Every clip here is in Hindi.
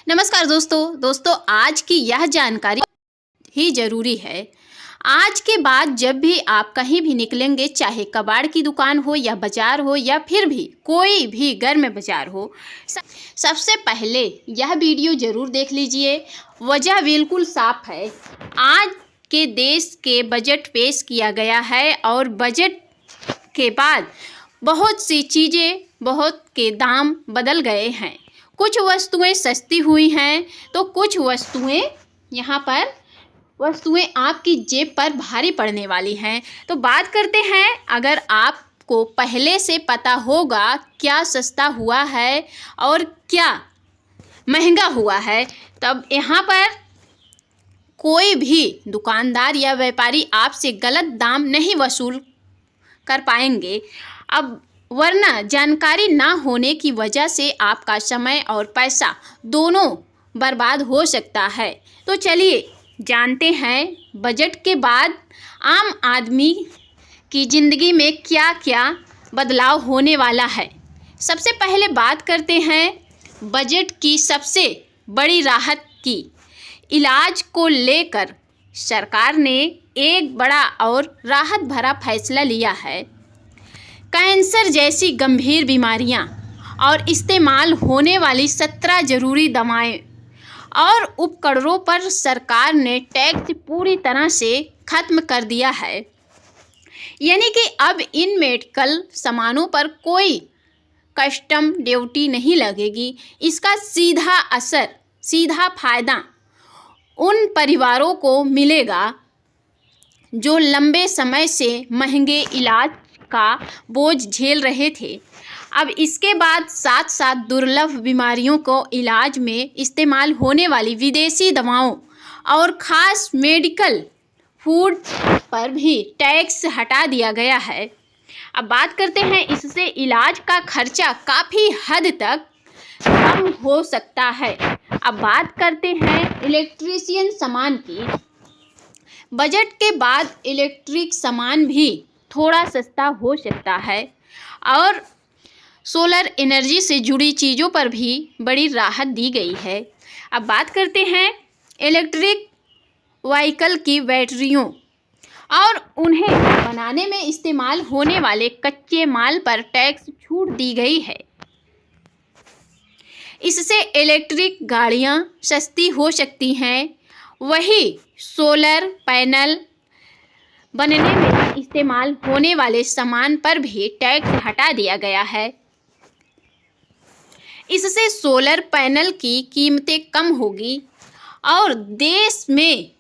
नमस्कार दोस्तों आज की यह जानकारी ही ज़रूरी है। आज के बाद जब भी आप कहीं भी निकलेंगे, चाहे कबाड़ की दुकान हो या बाज़ार हो या फिर भी कोई भी घर में बाज़ार हो, सबसे पहले यह वीडियो ज़रूर देख लीजिए। वजह बिल्कुल साफ है। आज के देश के बजट पेश किया गया है और बजट के बाद बहुत सी चीज़ें, बहुत के दाम बदल गए हैं। कुछ वस्तुएं सस्ती हुई हैं तो कुछ वस्तुएं आपकी जेब पर भारी पड़ने वाली हैं। तो बात करते हैं, अगर आपको पहले से पता होगा क्या सस्ता हुआ है और क्या महंगा हुआ है, तब यहाँ पर कोई भी दुकानदार या व्यापारी आपसे गलत दाम नहीं वसूल कर पाएंगे। अब वरना जानकारी ना होने की वजह से आपका समय और पैसा दोनों बर्बाद हो सकता है। तो चलिए जानते हैं बजट के बाद आम आदमी की ज़िंदगी में क्या क्या बदलाव होने वाला है। सबसे पहले बात करते हैं बजट की सबसे बड़ी राहत की। इलाज को लेकर सरकार ने एक बड़ा और राहत भरा फैसला लिया है। कैंसर जैसी गंभीर बीमारियां और इस्तेमाल होने वाली 17 ज़रूरी दवाएं और उपकरणों पर सरकार ने टैक्स पूरी तरह से ख़त्म कर दिया है। यानी कि अब इन मेडिकल सामानों पर कोई कस्टम ड्यूटी नहीं लगेगी। इसका सीधा फ़ायदा उन परिवारों को मिलेगा जो लंबे समय से महंगे इलाज का बोझ झेल रहे थे। अब इसके बाद साथ साथ दुर्लभ बीमारियों को इलाज में इस्तेमाल होने वाली विदेशी दवाओं और ख़ास मेडिकल फूड पर भी टैक्स हटा दिया गया है। अब बात करते हैं, इससे इलाज का खर्चा काफ़ी हद तक कम हो सकता है। अब बात करते हैं इलेक्ट्रिशियन सामान की। बजट के बाद इलेक्ट्रिक सामान भी थोड़ा सस्ता हो सकता है और सोलर एनर्जी से जुड़ी चीज़ों पर भी बड़ी राहत दी गई है। अब बात करते हैं इलेक्ट्रिक व्हीकल की बैटरियों और उन्हें बनाने में इस्तेमाल होने वाले कच्चे माल पर टैक्स छूट दी गई है। इससे इलेक्ट्रिक गाड़ियां सस्ती हो सकती हैं। वही सोलर पैनल बनने में इस्तेमाल होने वाले सामान पर भी टैक्स हटा दिया गया है। इससे सोलर पैनल की कीमतें कम होगी और देश में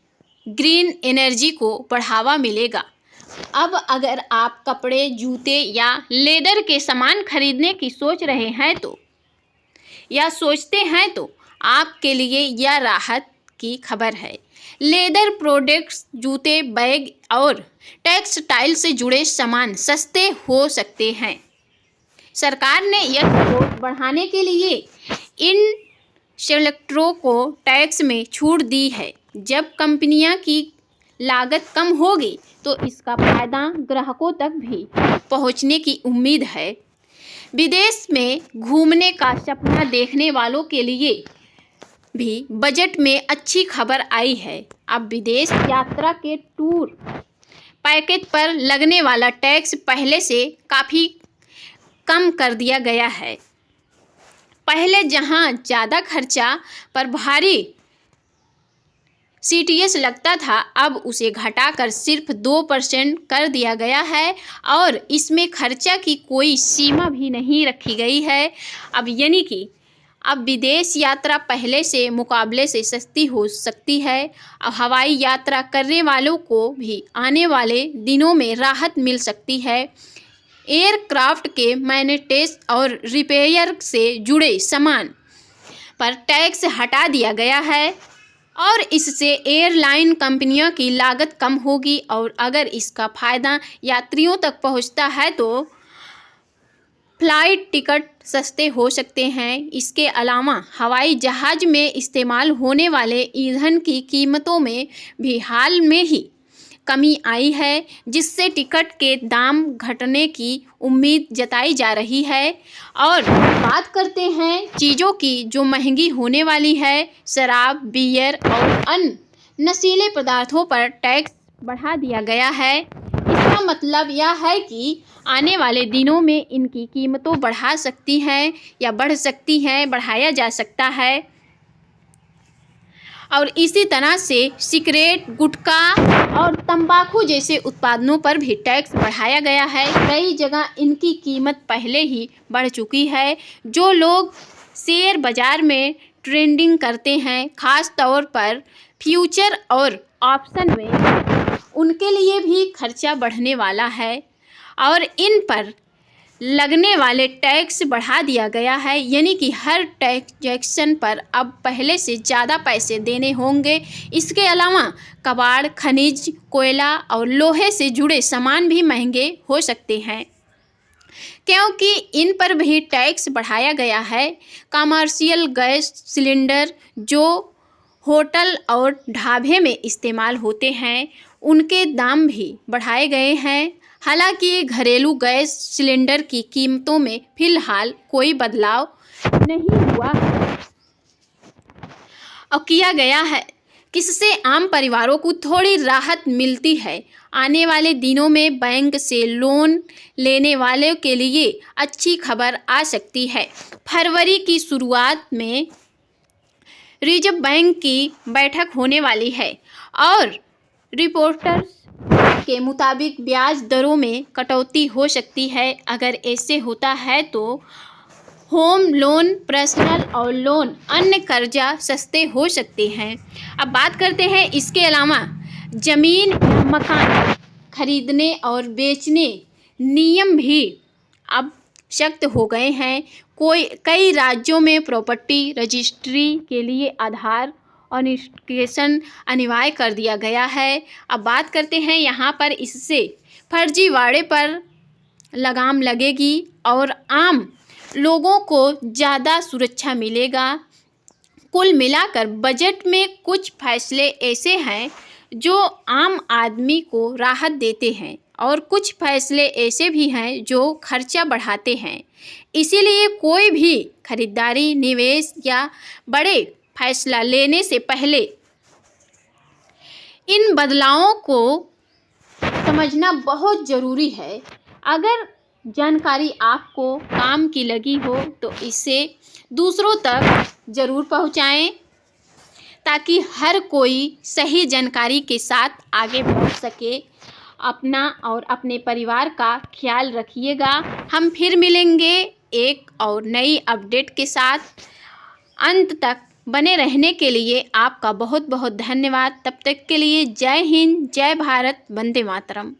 ग्रीन एनर्जी को बढ़ावा मिलेगा। अब अगर आप कपड़े, जूते या लेदर के सामान खरीदने की सोच रहे हैं या सोचते हैं तो आपके लिए यह राहत की खबर है। लेदर प्रोडक्ट्स, जूते, बैग और टेक्सटाइल से जुड़े सामान सस्ते हो सकते हैं। सरकार ने यह छूट बढ़ाने के लिए इन सेलेक्टरों को टैक्स में छूट दी है। जब कंपनियां की लागत कम होगी तो इसका फायदा ग्राहकों तक भी पहुंचने की उम्मीद है। विदेश में घूमने का सपना देखने वालों के लिए भी बजट में अच्छी खबर आई है। अब विदेश यात्रा के टूर पैकेज पर लगने वाला टैक्स पहले से काफ़ी कम कर दिया गया है। पहले जहां ज़्यादा खर्चा पर भारी CTS लगता था, अब उसे घटाकर सिर्फ 2% कर दिया गया है और इसमें खर्चा की कोई सीमा भी नहीं रखी गई है। अब यानी कि अब विदेश यात्रा पहले से मुकाबले से सस्ती हो सकती है। अब हवाई यात्रा करने वालों को भी आने वाले दिनों में राहत मिल सकती है। एयरक्राफ्ट के मेंटेनेंस और रिपेयर से जुड़े सामान पर टैक्स हटा दिया गया है और इससे एयरलाइन कंपनियों की लागत कम होगी और अगर इसका फ़ायदा यात्रियों तक पहुंचता है तो फ्लाइट टिकट सस्ते हो सकते हैं। इसके अलावा हवाई जहाज़ में इस्तेमाल होने वाले ईंधन की कीमतों में भी हाल में ही कमी आई है, जिससे टिकट के दाम घटने की उम्मीद जताई जा रही है। और बात करते हैं चीज़ों की जो महंगी होने वाली है। शराब, बियर और अन्य नशीले पदार्थों पर टैक्स बढ़ा दिया गया है। इसका मतलब यह है कि आने वाले दिनों में इनकी कीमतों बढ़ा सकती हैं या बढ़ सकती हैं, बढ़ाया जा सकता है। और इसी तरह से सिगरेट, गुटखा और तंबाकू जैसे उत्पादनों पर भी टैक्स बढ़ाया गया है। कई जगह इनकी कीमत पहले ही बढ़ चुकी है। जो लोग शेयर बाज़ार में ट्रेडिंग करते हैं, ख़ास तौर पर फ्यूचर और ऑप्शन में, उनके लिए भी खर्चा बढ़ने वाला है और इन पर लगने वाले टैक्स बढ़ा दिया गया है। यानी कि हर ट्रांजैक्शन पर अब पहले से ज़्यादा पैसे देने होंगे। इसके अलावा कबाड़, खनिज, कोयला और लोहे से जुड़े सामान भी महंगे हो सकते हैं, क्योंकि इन पर भी टैक्स बढ़ाया गया है। कमर्शियल गैस सिलेंडर जो होटल और ढाबे में इस्तेमाल होते हैं, उनके दाम भी बढ़ाए गए हैं। हालांकि घरेलू गैस सिलेंडर की कीमतों में फ़िलहाल कोई बदलाव नहीं हुआ और किया गया है, जिससे आम परिवारों को थोड़ी राहत मिलती है। आने वाले दिनों में बैंक से लोन लेने वालों के लिए अच्छी खबर आ सकती है। फरवरी की शुरुआत में रिजर्व बैंक की बैठक होने वाली है और रिपोर्टर्स के मुताबिक ब्याज दरों में कटौती हो सकती है। अगर ऐसे होता है तो होम लोन, पर्सनल और लोन, अन्य कर्जा सस्ते हो सकते हैं। अब बात करते हैं इसके अलावा ज़मीन या मकान खरीदने और बेचने नियम भी अब सख्त हो गए हैं। कई राज्यों में प्रॉपर्टी रजिस्ट्री के लिए आधार ऑथेंटिकेशन अनिवार्य कर दिया गया है। अब बात करते हैं यहाँ पर इससे फर्जीवाड़े पर लगाम लगेगी और आम लोगों को ज़्यादा सुरक्षा मिलेगा। कुल मिलाकर बजट में कुछ फैसले ऐसे हैं जो आम आदमी को राहत देते हैं और कुछ फैसले ऐसे भी हैं जो खर्चा बढ़ाते हैं। इसीलिए कोई भी खरीदारी, निवेश या बड़े फैसला लेने से पहले इन बदलावों को समझना बहुत ज़रूरी है। अगर जानकारी आपको काम की लगी हो तो इसे दूसरों तक ज़रूर पहुंचाएं, ताकि हर कोई सही जानकारी के साथ आगे बढ़ सके। अपना और अपने परिवार का ख्याल रखिएगा। हम फिर मिलेंगे एक और नई अपडेट के साथ। अंत तक बने रहने के लिए आपका बहुत बहुत धन्यवाद। तब तक के लिए जय हिंद, जय भारत, वंदे मातरम।